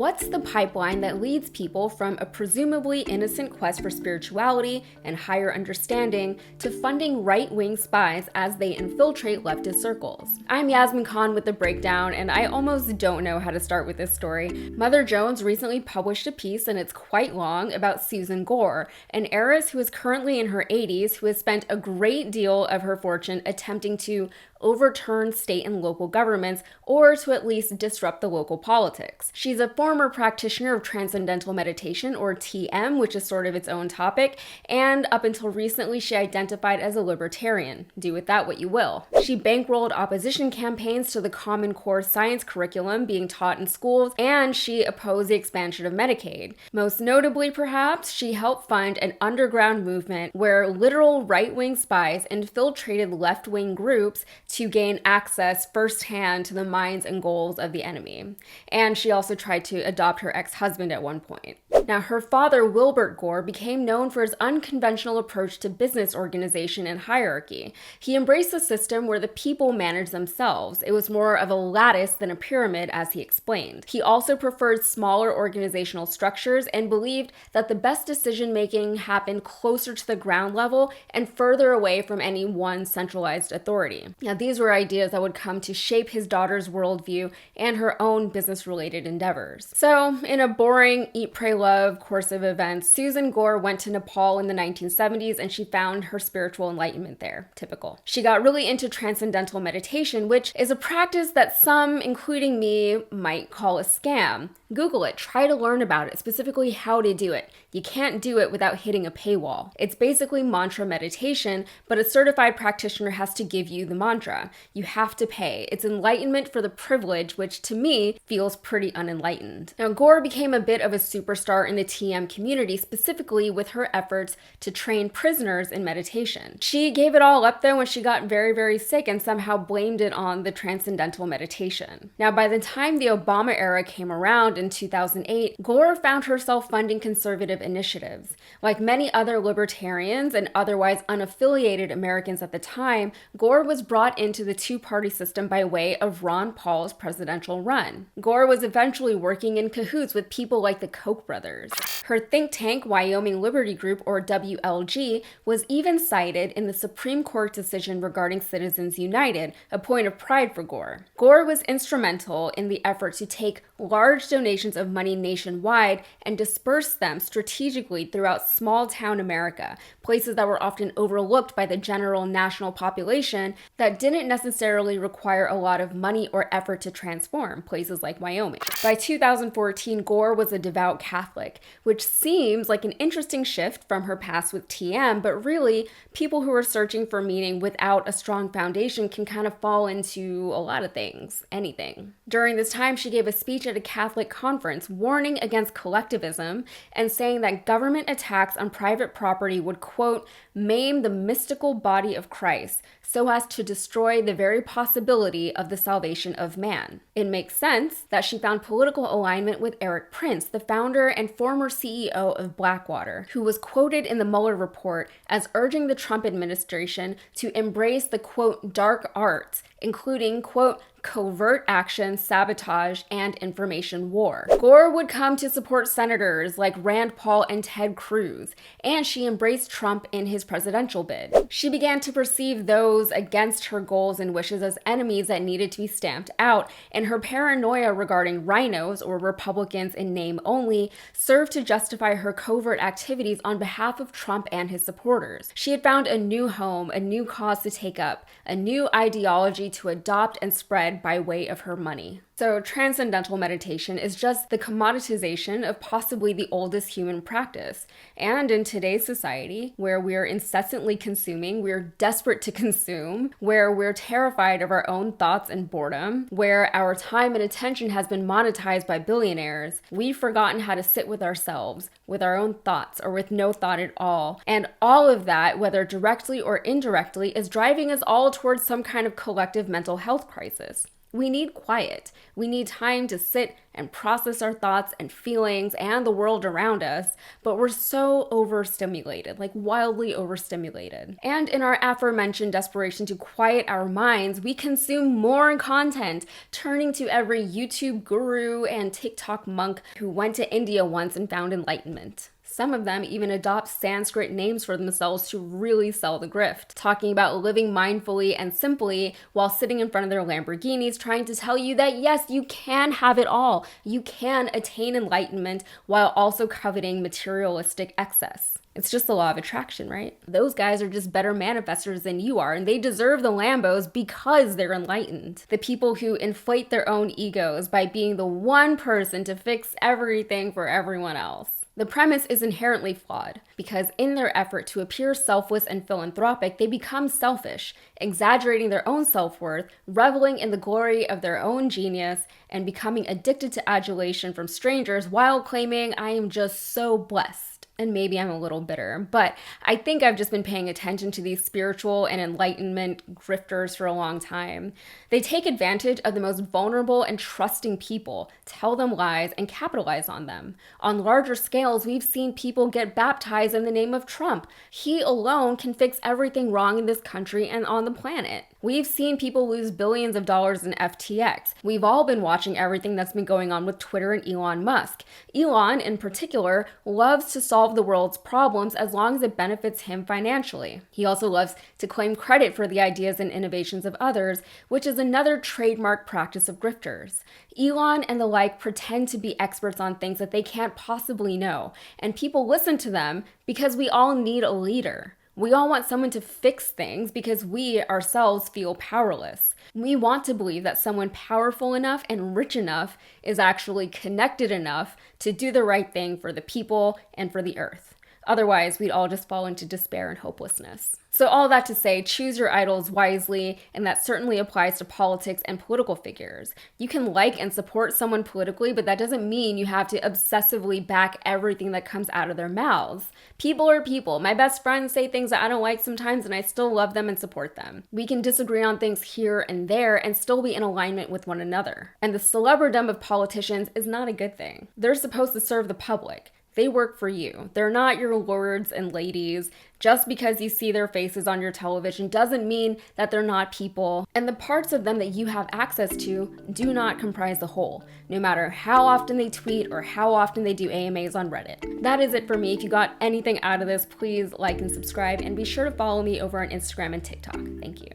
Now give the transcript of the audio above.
What's the pipeline that leads people from a presumably innocent quest for spirituality and higher understanding to funding right-wing spies as they infiltrate leftist circles? I'm Yasmin Khan with the breakdown, and I almost don't know how to start with this story. Mother Jones recently published a piece, and it's quite long, about Susan Gore, an heiress who is currently in her 80s who has spent a great deal of her fortune attempting to overturn state and local governments, or to at least disrupt the local politics. She's a former practitioner of transcendental meditation, or TM, which is sort of its own topic, and up until recently she identified as a libertarian. Do with that what you will. She bankrolled opposition campaigns to the Common Core science curriculum being taught in schools, and she opposed the expansion of Medicaid. Most notably, perhaps, she helped fund an underground movement where literal right-wing spies infiltrated left-wing groups to gain access firsthand to the minds and goals of the enemy. And she also tried to adopt her ex-husband at one point. Now, her father, Wilbert Gore, became known for his unconventional approach to business organization and hierarchy. He embraced a system where the people managed themselves. It was more of a lattice than a pyramid, as he explained. He also preferred smaller organizational structures and believed that the best decision-making happened closer to the ground level and further away from any one centralized authority. Now, these were ideas that would come to shape his daughter's worldview and her own business-related endeavors. So, in a boring eat, pray, love course of events, Susan Gore went to Nepal in the 1970s and she found her spiritual enlightenment there. Typical. She got really into transcendental meditation, which is a practice that some, including me, might call a scam. Google it, try to learn about it, specifically how to do it. You can't do it without hitting a paywall. It's basically mantra meditation, but a certified practitioner has to give you the mantra. You have to pay. It's enlightenment for the privilege, which to me feels pretty unenlightened. Now, Gore became a bit of a superstar in the TM community, specifically with her efforts to train prisoners in meditation. She gave it all up though when she got very, very sick and somehow blamed it on the transcendental meditation. Now, by the time the Obama era came around in 2008, Gore found herself funding conservative initiatives. Like many other libertarians and otherwise unaffiliated Americans at the time, Gore was brought into the two-party system by way of Ron Paul's presidential run. Gore was eventually working in cahoots with people like the Koch brothers. Her think tank, Wyoming Liberty Group, or WLG, was even cited in the Supreme Court decision regarding Citizens United, a point of pride for Gore. Gore was instrumental in the effort to take large donations of money nationwide and disperse them strategically throughout small-town America, places that were often overlooked by the general national population that didn't necessarily require a lot of money or effort to transform, places like Wyoming. By 2014, Gore was a devout Catholic, which seems like an interesting shift from her past with TM, but really, people who are searching for meaning without a strong foundation can kind of fall into a lot of things, anything. During this time, she gave a speech at a Catholic conference warning against collectivism and saying that government attacks on private property would, quote, maim the mystical body of Christ so as to destroy the very possibility of the salvation of man. It makes sense that she found political alignment with Eric Prince, the founder and former CEO of Blackwater, who was quoted in the Mueller report as urging the Trump administration to embrace the, quote, dark arts, including, quote, covert action, sabotage, and information war. Gore would come to support senators like Rand Paul and Ted Cruz, and she embraced Trump in his presidential bid. She began to perceive those against her goals and wishes as enemies that needed to be stamped out, and her paranoia regarding rhinos, or Republicans in name only, served to justify her covert activities on behalf of Trump and his supporters. She had found a new home, a new cause to take up, a new ideology to adopt and spread by way of her money. So transcendental meditation is just the commoditization of possibly the oldest human practice. And in today's society, where we're incessantly consuming, we're desperate to consume, where we're terrified of our own thoughts and boredom, where our time and attention has been monetized by billionaires, we've forgotten how to sit with ourselves, with our own thoughts, or with no thought at all. And all of that, whether directly or indirectly, is driving us all towards some kind of collective mental health crisis. We need quiet. We need time to sit and process our thoughts and feelings and the world around us, but we're so overstimulated, like wildly overstimulated. And in our aforementioned desperation to quiet our minds, we consume more content, turning to every YouTube guru and TikTok monk who went to India once and found enlightenment. Some of them even adopt Sanskrit names for themselves to really sell the grift, talking about living mindfully and simply while sitting in front of their Lamborghinis, trying to tell you that yes, you can have it all. You can attain enlightenment while also coveting materialistic excess. It's just the law of attraction, right? Those guys are just better manifestors than you are, and they deserve the Lambos because they're enlightened. The people who inflate their own egos by being the one person to fix everything for everyone else. The premise is inherently flawed because in their effort to appear selfless and philanthropic, they become selfish, exaggerating their own self-worth, reveling in the glory of their own genius, and becoming addicted to adulation from strangers while claiming, "I am just so blessed." And maybe I'm a little bitter, but I think I've just been paying attention to these spiritual and enlightenment grifters for a long time. They take advantage of the most vulnerable and trusting people, tell them lies, and capitalize on them. On larger scales, we've seen people get baptized in the name of Trump. He alone can fix everything wrong in this country and on the planet. We've seen people lose billions of dollars in FTX. We've all been watching everything that's been going on with Twitter and Elon Musk. Elon, in particular, loves to solve the world's problems as long as it benefits him financially. He also loves to claim credit for the ideas and innovations of others, which is another trademark practice of grifters. Elon and the like pretend to be experts on things that they can't possibly know, and people listen to them because we all need a leader. We all want someone to fix things because we ourselves feel powerless. We want to believe that someone powerful enough and rich enough is actually connected enough to do the right thing for the people and for the earth. Otherwise, we'd all just fall into despair and hopelessness. So all that to say, choose your idols wisely, and that certainly applies to politics and political figures. You can like and support someone politically, but that doesn't mean you have to obsessively back everything that comes out of their mouths. People are people. My best friends say things that I don't like sometimes, and I still love them and support them. We can disagree on things here and there and still be in alignment with one another. And the celebridom of politicians is not a good thing. They're supposed to serve the public. They work for you. They're not your lords and ladies. Just because you see their faces on your television doesn't mean that they're not people. And the parts of them that you have access to do not comprise the whole, no matter how often they tweet or how often they do AMAs on Reddit. That is it for me. If you got anything out of this, please like and subscribe, and be sure to follow me over on Instagram and TikTok. Thank you.